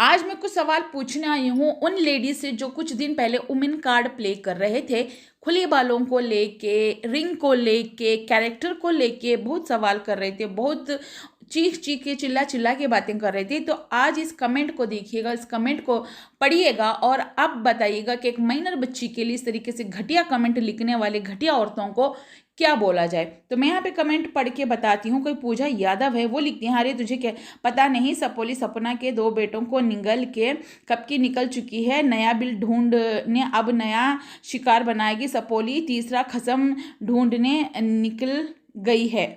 आज मैं कुछ सवाल पूछने आई हूँ उन लेडीज से जो कुछ दिन पहले वुमेन कार्ड प्ले कर रहे थे। खुले बालों को लेके, रिंग को लेके, कैरेक्टर को लेके बहुत सवाल कर रहे थे, बहुत चीख चीख के चिल्ला चिल्ला के बातें कर रहे थे। तो आज इस कमेंट को देखिएगा, इस कमेंट को पढ़िएगा और अब बताइएगा कि एक माइनर बच्ची के लिए इस तरीके से घटिया कमेंट लिखने वाले घटिया औरतों को क्या बोला जाए। तो मैं यहाँ पे कमेंट पढ़ के बताती हूँ। कोई पूजा यादव है, वो लिखती है, अरे तुझे क्या पता नहीं, सपोली सपना के 2 बेटों को निगल के कब की निकल चुकी है, नया बिल ढूंढने अब नया शिकार बनाएगी सपोली, तीसरा खसम ढूंढने निकल गई है।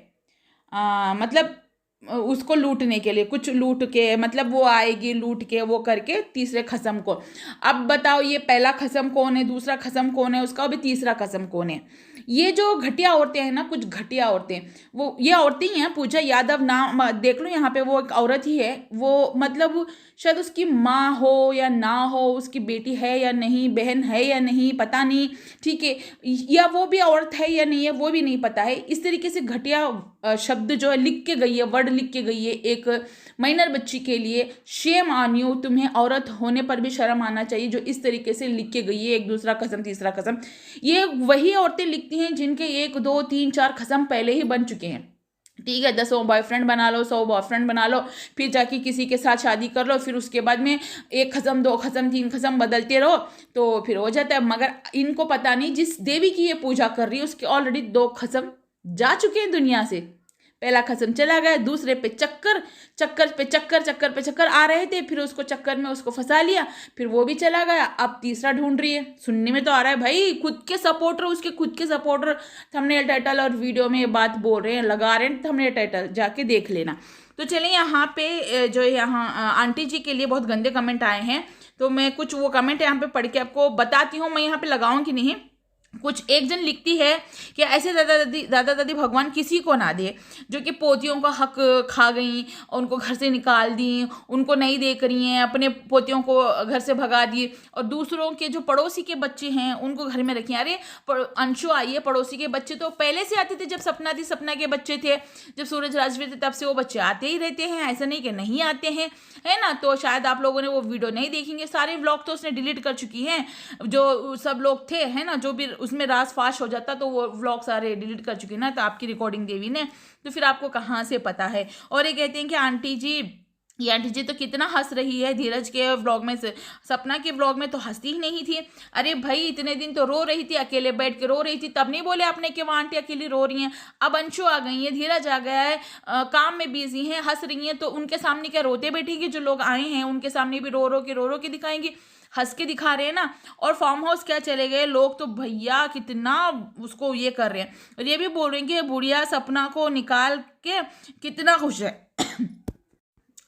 मतलब उसको लूटने के लिए, कुछ लूट के, मतलब वो आएगी लूट के वो करके तीसरे खसम को। अब बताओ ये पहला खसम कौन है, दूसरा खसम कौन है उसका, अभी तीसरा खसम कौन है। ये जो घटिया औरतें हैं ना, कुछ घटिया औरतें, वो ये औरतें ही हैं। पूजा यादव नाम देख लो, यहाँ पे वो एक औरत ही है। वो मतलब शायद उसकी माँ हो या ना हो, उसकी बेटी है या नहीं, बहन है या नहीं, पता नहीं, ठीक है, या वो भी औरत है या नहीं है वो भी नहीं पता है। इस तरीके से घटिया शब्द जो है लिख के गई है, वर्ड लिख के गई है एक माइनर बच्ची के लिए। शेम ऑन यू, तुम्हें औरत होने पर भी शर्म आना चाहिए जो इस तरीके से लिख के गई है, एक दूसरा कसम तीसरा कसम। ये वही औरतें लिखती हैं जिनके 1 2 3 4 कसम पहले ही बन चुके हैं। ठीक है, 10 बॉयफ्रेंड बना लो, 100 बॉयफ्रेंड बना लो, फिर जाके किसी के साथ शादी कर लो, फिर उसके बाद में 1 खसम 2 खसम 3 खसम बदलते रहो तो फिर हो जाता है। मगर इनको पता नहीं, जिस देवी की ये पूजा कर रही है उसके ऑलरेडी 2 खसम जा चुके हैं दुनिया से। पहला खसम चला गया, दूसरे पे चक्कर चक्कर पे चक्कर चक्कर पे चक्कर आ रहे थे, फिर उसको चक्कर में उसको फंसा लिया, फिर वो भी चला गया, अब तीसरा ढूंढ रही है। सुनने में तो आ रहा है भाई, खुद के सपोर्टर, उसके खुद के सपोर्टर थंबनेल टाइटल और वीडियो में बात बोल रहे हैं, लगा रहे हैं थंबनेल टाइटल, जाके देख लेना। तो चलिए यहाँ पे जो यहाँ आंटी जी के लिए बहुत गंदे कमेंट आए हैं, तो मैं कुछ वो कमेंट यहाँ पे पढ़ के आपको बताती हूँ। मैं यहाँ पे लगाऊंगी नहीं। कुछ एक जन लिखती है कि ऐसे दादा दादी भगवान किसी को ना दे जो कि पोतियों का हक खा गई, उनको घर से निकाल दी, उनको नहीं देख रही हैं, अपने पोतियों को घर से भगा दिए, और दूसरों के जो पड़ोसी के बच्चे हैं उनको घर में रखी। अरे अंशु आई है, पड़ोसी के बच्चे तो पहले से आते थे, जब सपना थी, सपना के बच्चे थे, जब सूरज राजवीर थे तब से वो बच्चे आते ही रहते हैं, ऐसा नहीं कि नहीं आते हैं, है ना। तो शायद आप लोगों ने वो वीडियो नहीं देखेंगे, सारे व्लॉग तो उसने डिलीट कर चुकी हैं, जो सब लोग थे, है ना, जो भी उसमें रास फाश हो जाता तो वो व्लॉग सारे डिलीट कर चुके ना, तो आपकी रिकॉर्डिंग देवी ने, तो फिर आपको कहाँ से पता है। और ये कहते हैं कि आंटी जी, ये आंटी जी तो कितना हंस रही है धीरज के व्लॉग में, से सपना के व्लॉग में तो हंसती ही नहीं थी। अरे भाई इतने दिन तो रो रही थी, अकेले बैठ के रो रही थी, तब नहीं बोले आपने कि वहाँ आंटी अकेली रो रही हैं। अब अंशु आ गई है, धीरज आ गया है, काम में बिजी हैं, हंस रही हैं, तो उनके सामने क्या रोते बैठेगी? जो लोग आए हैं उनके सामने भी रो रो के दिखाएंगी, हंस के दिखा रहे हैं ना। और फार्म हाउस क्या चले गए लोग, तो भैया कितना उसको ये कर रहे हैं, और ये भी बोल रहे हैं कि बुढ़िया सपना को निकाल के कितना खुश है।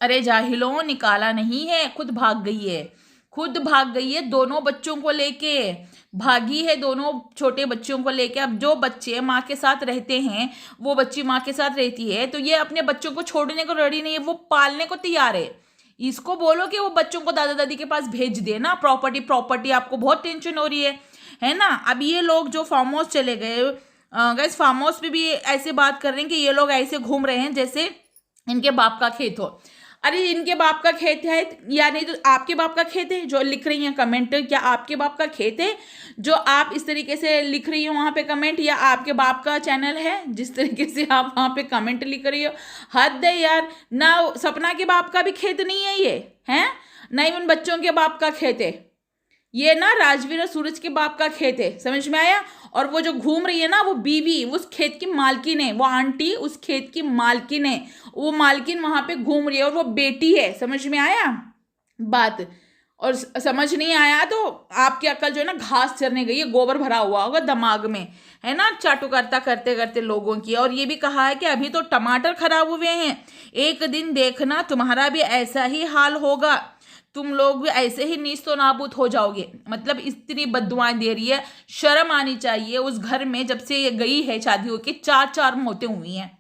अरे जाहिलों, निकाला नहीं है, खुद भाग गई है, खुद भाग गई है, दोनों बच्चों को लेके भागी है, दोनों छोटे बच्चों को लेके। अब जो बच्चे माँ के साथ रहते हैं, वो बच्ची माँ के साथ रहती है, तो ये अपने बच्चों को छोड़ने को रेडी नहीं है, वो पालने को तैयार है। इसको बोलो कि वो बच्चों को दादा दादी के पास भेज दे ना। प्रॉपर्टी प्रॉपर्टी आपको बहुत टेंशन हो रही है ना। अब ये लोग जो फार्म हाउस चले गए, गैस फार्म हाउस पे भी ऐसे बात कर रहे हैं कि ये लोग ऐसे घूम रहे हैं जैसे इनके बाप का खेत हो। अरे इनके बाप का खेत है या नहीं, तो आपके बाप का खेत है जो लिख रही हैं कमेंट, क्या आपके बाप का खेत है जो आप इस तरीके से लिख रही हो वहाँ पे कमेंट, या आपके बाप का चैनल है जिस तरीके से आप वहाँ पे कमेंट लिख रही हो? हद है यार ना। सपना के बाप का भी खेत नहीं है ये, है नहीं, उन बच्चों के बाप का खेत है ये ना, राजवीर और सूरज के बाप का खेत है, समझ में आया। और वो जो घूम रही है ना, वो बीवी उस खेत की मालकिन है, वो आंटी उस खेत की मालकिन है, वो मालकिन वहां पे घूम रही है, और वो बेटी है, समझ में आया बात। और समझ नहीं आया तो आपकी अक्ल जो है ना घास चरने गई है, गोबर भरा हुआ होगा दिमाग में, है ना, चाटुकर्ता करते करते लोगों की। और ये भी कहा है कि अभी तो टमाटर खराब हुए हैं, एक दिन देखना तुम्हारा भी ऐसा ही हाल होगा, तुम लोग भी ऐसे ही नीस्तो नाबूद हो जाओगे। मतलब इतनी बद्दुआएं दे रही है, शर्म आनी चाहिए। उस घर में जब से ये गई है शादी होके 4 मौतें हुई हैं,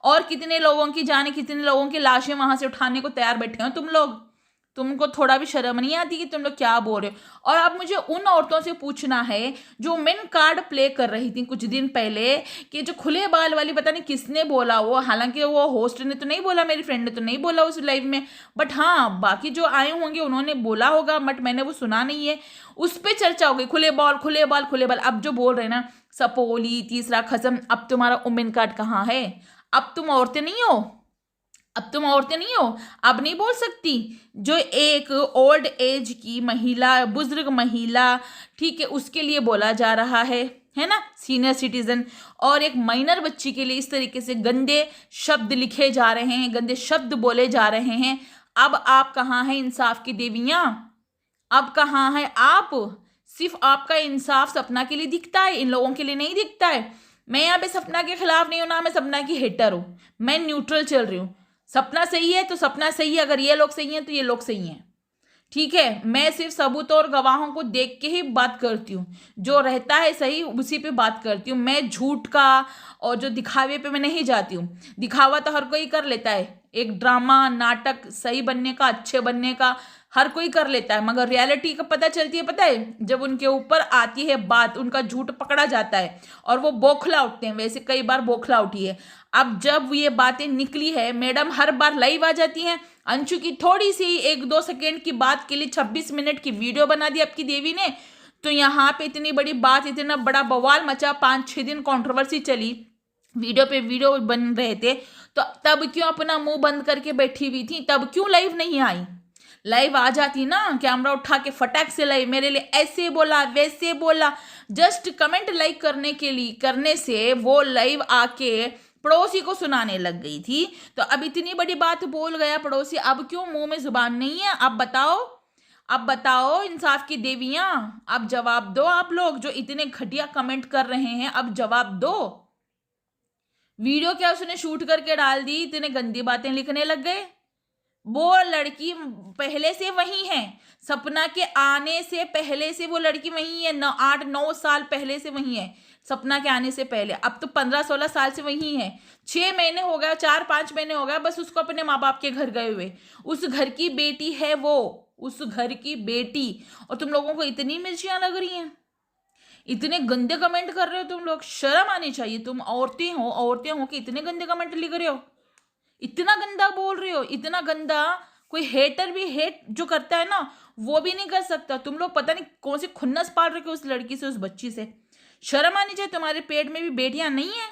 और कितने लोगों की जाने, कितने लोगों की लाशें वहां से उठाने को तैयार बैठे हो तुम लोग। तुमको थोड़ा भी शर्म नहीं आती कि तुम लोग क्या बोल रहे हो? और अब मुझे उन औरतों से पूछना है जो मेन कार्ड प्ले कर रही थी कुछ दिन पहले, कि जो खुले बाल वाली, पता नहीं किसने बोला वो, हालांकि वो होस्ट ने तो नहीं बोला, मेरी फ्रेंड ने तो नहीं बोला उस लाइव में, बट हाँ बाकी जो आए होंगे उन्होंने बोला होगा, बट मैंने वो सुना नहीं है। उस पर चर्चा हो गई, खुले बाल खुले बाल खुले बाल। अब जो बोल रहे हैं ना सपोली तीसरा खत्म, अब तुम्हारा वुमेन कार्ड कहाँ है? अब तुम औरतें नहीं हो, अब तुम औरतें नहीं हो, अब नहीं बोल सकती। जो एक ओल्ड एज की महिला, बुजुर्ग महिला, ठीक है, उसके लिए बोला जा रहा है ना, सीनियर सिटीजन, और एक माइनर बच्ची के लिए इस तरीके से गंदे शब्द लिखे जा रहे हैं, गंदे शब्द बोले जा रहे हैं। अब आप कहाँ हैं इंसाफ की देवियां? अब कहाँ है आप? सिर्फ आपका इंसाफ सपना के लिए दिखता है, इन लोगों के लिए नहीं दिखता है। मैं यहाँ पे सपना के खिलाफ नहीं हूँ, ना मैं सपना की हेटर हूँ, मैं न्यूट्रल चल रही हूँ। सपना सही है तो सपना सही है, अगर ये लोग सही हैं तो ये लोग सही हैं, ठीक है। मैं सिर्फ सबूत और गवाहों को देख के ही बात करती हूँ, जो रहता है सही उसी पे बात करती हूँ। मैं झूठ का और जो दिखावे पे मैं नहीं जाती हूँ। दिखावा तो हर कोई कर लेता है, एक ड्रामा नाटक सही बनने का, अच्छे बनने का हर कोई कर लेता है, मगर रियलिटी का पता चलती है, पता है, जब उनके ऊपर आती है बात, उनका झूठ पकड़ा जाता है और वो बौखला उठते हैं। वैसे कई बार बौखला उठी है। अब जब ये बातें निकली है, मैडम हर बार लाइव आ जाती हैं। अंशु की थोड़ी सी 1-2 सेकेंड की बात के लिए 26 मिनट की वीडियो बना दी आपकी देवी ने, तो यहाँ पे इतनी बड़ी बात, इतना बड़ा बवाल मचा, 5-6 दिन कंट्रोवर्सी चली, वीडियो पे वीडियो बन रहे थे, तो तब क्यों अपना मुंह बंद करके बैठी हुई थी? तब क्यों लाइव नहीं आई? लाइव आ जाती ना, कैमरा उठा के फटाक से लाइव, मेरे लिए ऐसे बोला वैसे बोला, जस्ट कमेंट लाइक करने के लिए करने से वो लाइव आके पड़ोसी को सुनाने लग गई थी। तो अब इतनी बड़ी बात बोल गया पड़ोसी, अब क्यों मुंह में जुबान नहीं है? अब बताओ, अब बताओ इंसाफ की देवियां, अब जवाब दो। आप लोग जो इतने घटिया कमेंट कर रहे हैं, अब जवाब दो। वीडियो क्या उसने शूट करके डाल दी, इतने गंदी बातें लिखने लग गए। वो लड़की पहले से वही है, सपना के आने से पहले से वो लड़की वही है, 8-9 साल पहले से वही है, सपना के आने से पहले। अब तो 15-16 साल से वही है। 6 महीने हो गया, 4-5 महीने हो गया बस उसको अपने माँ बाप के घर गए हुए। उस घर की बेटी है वो, उस घर की बेटी, और तुम लोगों को इतनी मिर्चियां लग रही हैं, इतने गंदे कमेंट कर रहे हो तुम लोग। शर्म आनी चाहिए, तुम औरतें हो कि इतने गंदे कमेंट लिख रहे हो, इतना गंदा बोल रहे हो, इतना गंदा। कोई हेटर भी हेट जो करता है ना, वो भी नहीं कर सकता। तुम लोग पता नहीं कौन सी खुन्नस पाल रखे हो उस लड़की से, उस बच्ची से। शर्म आनी चाहिए। तुम्हारे पेट में भी बेटियां नहीं है,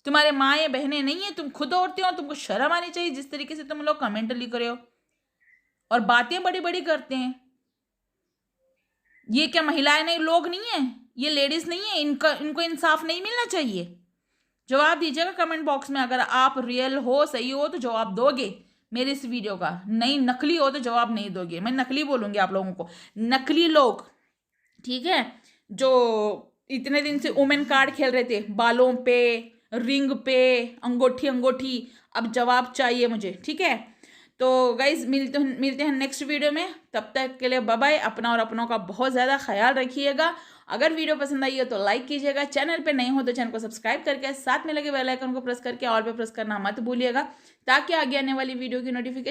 तुम्हारे माँ बहनें नहीं है, तुम खुद औरतें हो, तुमको शर्म आनी चाहिए जिस तरीके से तुम लोग कमेंट लिख रहे हो और बातें बड़ी बड़ी करते हैं। ये क्या महिलाएं नहीं, लोग नहीं है, ये लेडीज नहीं है? इनको इंसाफ नहीं मिलना चाहिए? जवाब दीजिएगा कमेंट बॉक्स में। अगर आप रियल हो, सही हो, तो जवाब दोगे मेरे इस वीडियो का। नहीं, नकली हो तो जवाब नहीं दोगे। मैं नकली बोलूंगी आप लोगों को, नकली लोग, ठीक है, जो इतने दिन से वुमेन कार्ड खेल रहे थे, बालों पे, रिंग पे, अंगूठी अंगूठी। अब जवाब चाहिए मुझे, ठीक है। तो गाइज मिलते हैं नेक्स्ट वीडियो में। तब तक के लिए बाय बाय। अपना और अपनों का बहुत ज़्यादा ख्याल रखिएगा। अगर वीडियो पसंद आई हो तो लाइक कीजिएगा, चैनल पे नए हो तो चैनल को सब्सक्राइब करके साथ में लगे बेल आइकन को प्रेस करके ऑल पे प्रेस करना मत भूलिएगा, ताकि आगे आने वाली वीडियो की नोटिफिकेशन